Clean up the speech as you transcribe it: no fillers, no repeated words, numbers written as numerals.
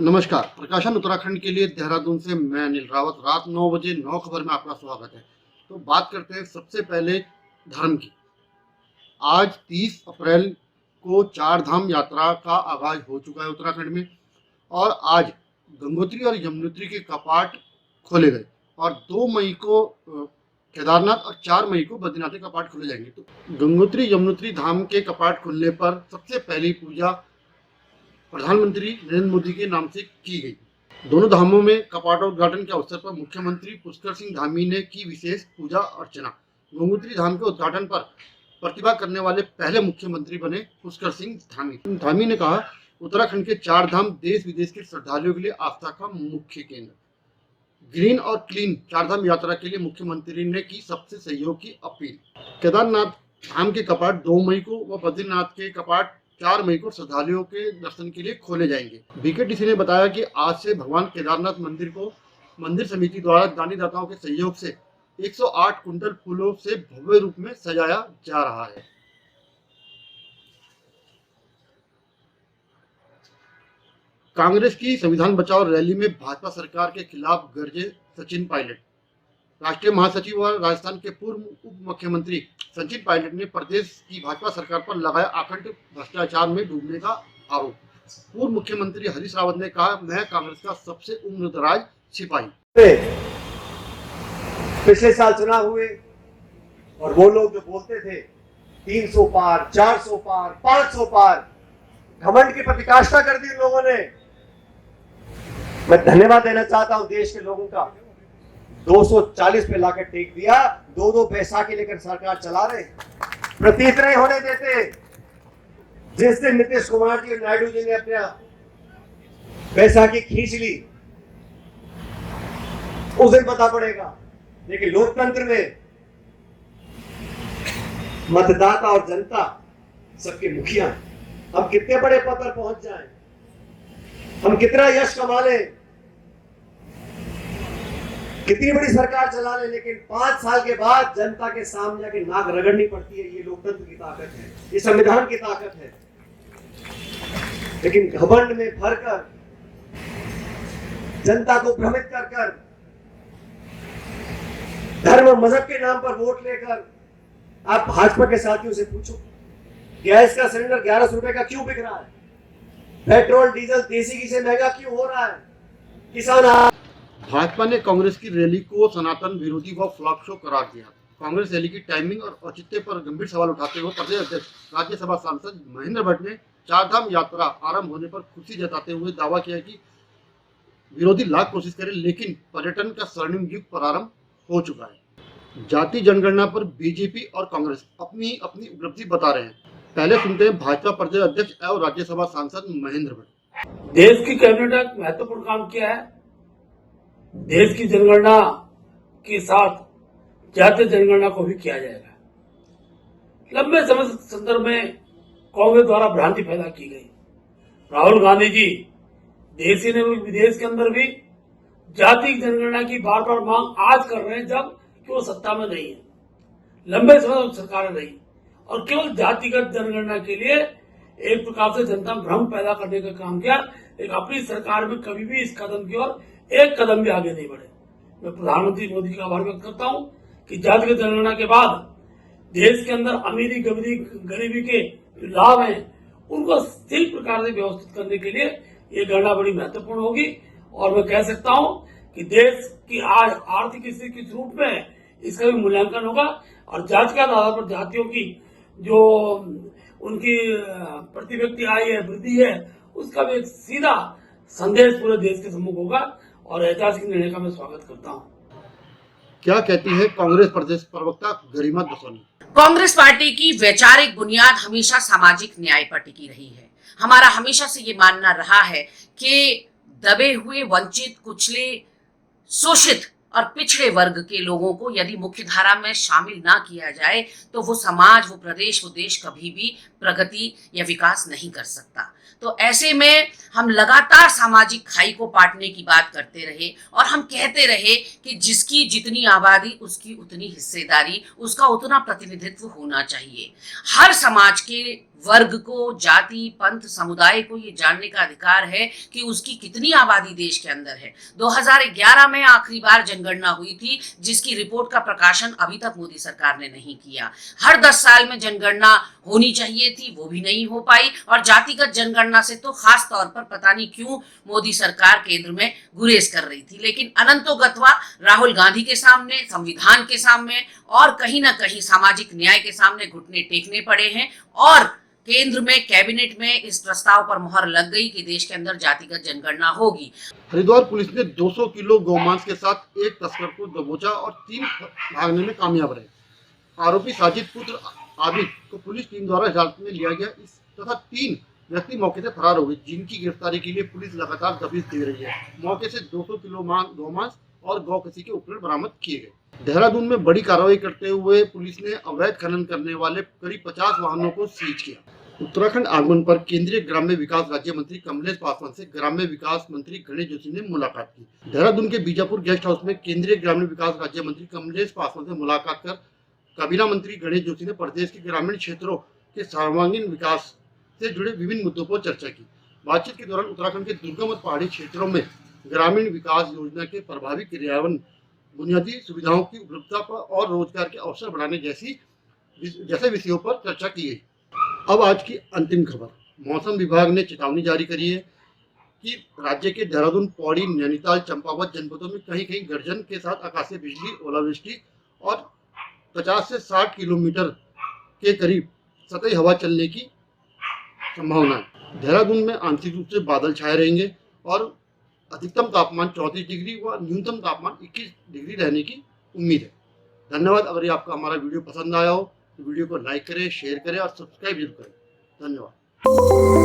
नमस्कार। प्रकाशन उत्तराखंड के लिए देहरादून से मैं अनिल रावत। रात 9 बजे 9 खबर में आपका स्वागत है। तो बात करते हैं सबसे पहले धर्म की। आज 30 अप्रैल को चार धाम यात्रा का आगाज हो चुका है उत्तराखंड में, और आज गंगोत्री और यमुनोत्री के कपाट खोले गए और 2 मई को केदारनाथ और 4 मई को बद्रीनाथ के कपाट खोले जाएंगे। तो गंगोत्री यमुनोत्री धाम के कपाट खुलने पर सबसे पहली पूजा प्रधानमंत्री नरेंद्र मोदी के नाम से की गई। दोनों धामों में कपाटोद्घाटन के अवसर पर मुख्यमंत्री पुष्कर सिंह धामी ने की विशेष पूजा अर्चना। गंगोत्री धाम के उद्घाटन पर प्रतिभा करने वाले पहले मुख्यमंत्री बने पुष्कर सिंह धामी। धामी ने कहा, उत्तराखंड के चार धाम देश विदेश के श्रद्धालुओं के लिए आस्था का मुख्य केंद्र। ग्रीन और क्लीन चारधाम यात्रा के लिए मुख्यमंत्री ने की सबसे सहयोग की अपील। केदारनाथ धाम के कपाट 2 मई को व बद्रीनाथ के कपाट 4 मई को श्रद्धालुओं के दर्शन के लिए खोले जाएंगे। बीकेटीसी ने बताया कि आज से भगवान केदारनाथ मंदिर को मंदिर समिति द्वारा दानी दाताओं के सहयोग से 108 कुंटल फूलों से भव्य रूप में सजाया जा रहा है। कांग्रेस की संविधान बचाओ रैली में भाजपा सरकार के खिलाफ गरजे सचिन पायलट। राष्ट्रीय महासचिव और राजस्थान के पूर्व उप मुख्यमंत्री सचिन पायलट ने प्रदेश की भाजपा सरकार पर लगाया आखंड भ्रष्टाचार में डूबने का आरोप। पूर्व मुख्यमंत्री हरीश रावत ने कहा, मैं कांग्रेस का सबसे उम्रदराज सिपाही। पिछले साल चुनाव हुए और वो लोग जो बोलते थे 300 पार, 400 पार, 500 पार, घमंड की प्रतिकाष्ठा कर दी उन लोगों ने। मैं धन्यवाद देना चाहता हूं देश के लोगों का। 240 पे लाकर टेक दिया। 2-2 बैसाखी लेकर सरकार चला रहे, प्रतीत नहीं होने देते। जिस दिन नीतीश कुमार जी और नायडू जी ने अपना बैसाखी खींच ली, उस दिन पता पड़ेगा। लेकिन लोकतंत्र में मतदाता और जनता सबके मुखिया हैं। हम कितने बड़े पद पर पहुंच जाएं, हम कितना यश कमा लें, कितनी बड़ी सरकार चला ले, लेकिन 5 साल के बाद जनता के सामने आके नाक रगड़नी पड़ती है। ये लोकतंत्र की ताकत है, ये संविधान की ताकत है। लेकिन घमंड में भरकर, जनता को भ्रमित कर कर, धर्म और मजहब के नाम पर वोट लेकर, आप भाजपा के साथियों से पूछो, गैस का सिलेंडर 1100 रुपए का क्यों बिक रहा है? पेट्रोल डीजल देसी घी से महंगा क्यों हो रहा है? किसान भाजपा ने कांग्रेस की रैली को सनातन विरोधी व फ्लॉप शो करार दिया। कांग्रेस रैली की टाइमिंग और औचित्य पर गंभीर सवाल उठाते हुए प्रदेश अध्यक्ष राज्यसभा सांसद महेंद्र भट्ट ने चारधाम यात्रा आरंभ होने पर खुशी जताते हुए दावा किया कि विरोधी लाख कोशिश करें, लेकिन पर्यटन का स्वर्णिम युग प्रारंभ हो चुका है। जाति जनगणना पर बीजेपी और कांग्रेस अपनी अपनी उपलब्धि बता रहे हैं। पहले सुनते हैं भाजपा प्रदेश अध्यक्ष और राज्यसभा सांसद महेंद्र भट्ट। देश की कैबिनेट ने महत्वपूर्ण काम किया है। देश की जनगणना के साथ जातीय जनगणना को भी किया जाएगा। लंबे समय संदर्भ में कांग्रेस द्वारा भ्रांति पैदा की गई। राहुल गांधी जी देश ही नहीं विदेश के अंदर भी जाति जनगणना की बार बार मांग आज कर रहे हैं, जब कि वो सत्ता में नहीं है। लंबे समय सरकार रही और केवल जातिगत जनगणना के लिए एक प्रकार से जनता में भ्रम पैदा करने का काम किया। लेकिन अपनी सरकार में कभी भी इस कदम की ओर एक कदम भी आगे नहीं बढ़े। मैं प्रधानमंत्री मोदी का आभार व्यक्त करता हूं कि जातिगत जनगणना के बाद देश के अंदर अमीरी गरीबी के लाभ हैं, उनको सही प्रकार से व्यवस्थित करने के लिए ये गणना बड़ी महत्वपूर्ण होगी। और मैं कह सकता हूं कि देश की आज आर्थिक स्थिति किस रूप में है, इसका भी मूल्यांकन होगा। और जाति के आधार पर जातियों की जो उनकी प्रति व्यक्ति आय है, वृद्धि है, उसका भी एक सीधा संदेश पूरे देश के सम्मुख होगा। और ऐतिहासिक निर्णय का मैं स्वागत करता हूं। क्या कहती है कांग्रेस प्रदेश प्रवक्ता गरिमा दसोनी। कांग्रेस पार्टी की वैचारिक बुनियाद हमेशा सामाजिक न्याय पर टिकी रही है। हमारा हमेशा से ये मानना रहा है कि दबे हुए, वंचित, कुचले, शोषित और पिछड़े वर्ग के लोगों को यदि मुख्य धारा में शामिल ना किया जाए तो वो समाज, वो प्रदेश, वो देश कभी भी प्रगति या विकास नहीं कर सकता। तो ऐसे में हम लगातार सामाजिक खाई को पाटने की बात करते रहे और हम कहते रहे कि जिसकी जितनी आबादी उसकी उतनी हिस्सेदारी, उसका उतना प्रतिनिधित्व होना चाहिए। हर समाज के वर्ग को, जाति, पंथ, समुदाय को ये जानने का अधिकार है कि उसकी कितनी आबादी देश के अंदर है। 2011 में आखिरी बार जनगणना हुई थी, जिसकी रिपोर्ट का प्रकाशन अभी तक मोदी सरकार ने नहीं किया। हर 10 साल में जनगणना होनी चाहिए थी, वो भी नहीं हो पाई। और जातिगत जनगणना से तो खास तौर पर पता नहीं क्यों मोदी सरकार केंद्र में गुरेज कर रही थी। लेकिन अनंतो गत्वा राहुल गांधी के सामने, संविधान के सामने और कहीं ना कहीं सामाजिक न्याय के सामने घुटने टेकने पड़े हैं और केंद्र में, कैबिनेट में इस प्रस्ताव पर मुहर लग गई कि देश के अंदर जातिगत जनगणना होगी। हरिद्वार पुलिस ने 200 किलो गौमांस के साथ एक तस्कर को दबोचा और 3 भागने में कामयाब रहे। आरोपी साजिद पुत्र आबिद को पुलिस टीम द्वारा हिरासत में लिया गया तथा 3 व्यक्ति मौके से फरार हो गए, जिनकी गिरफ्तारी के लिए पुलिस लगातार दबिश दे रही है। मौके से 200 किलो गौमांस और गौ कसी के उपकरण बरामद किए गए। देहरादून में बड़ी कार्रवाई करते हुए पुलिस ने अवैध खनन करने वाले करीब 50 वाहनों को सीज किया। उत्तराखंड आगमन पर केंद्रीय ग्राम्य विकास राज्य मंत्री कमलेश पासवान से ग्राम्य विकास मंत्री गणेश जोशी ने मुलाकात की। देहरादून के बीजापुर गेस्ट हाउस में केंद्रीय ग्राम्य विकास राज्य मंत्री कमलेश पासवान से मुलाकात कर काबीना मंत्री गणेश जोशी ने प्रदेश के ग्रामीण क्षेत्रों के सर्वांगीण विकास से जुड़े विभिन्न मुद्दों पर चर्चा की। बातचीत के दौरान उत्तराखंड के दुर्गम और पहाड़ी क्षेत्रों में ग्रामीण विकास योजना के प्रभावी क्रियान्वयन, बुनियादी सुविधाओं की उपलब्धता पर और रोजगार के अवसर बढ़ाने जैसे विषयों पर चर्चा की गई। अब आज की अंतिम खबर। मौसम विभाग ने चेतावनी जारी करी है कि राज्य के देहरादून, पौड़ी, नैनीताल, चंपावत जनपदों में कहीं कहीं गर्जन के साथ आकाशीय बिजली, ओलावृष्टि और 50 से 60 किलोमीटर के करीब सतही हवा चलने की संभावना है। देहरादून में आंशिक रूप से बादल छाए रहेंगे और अधिकतम तापमान 34 डिग्री व न्यूनतम तापमान 21 डिग्री रहने की उम्मीद है। धन्यवाद। अगर ये आपका हमारा वीडियो पसंद आया हो तो वीडियो को लाइक करें, शेयर करें और सब्सक्राइब जरूर करें। धन्यवाद।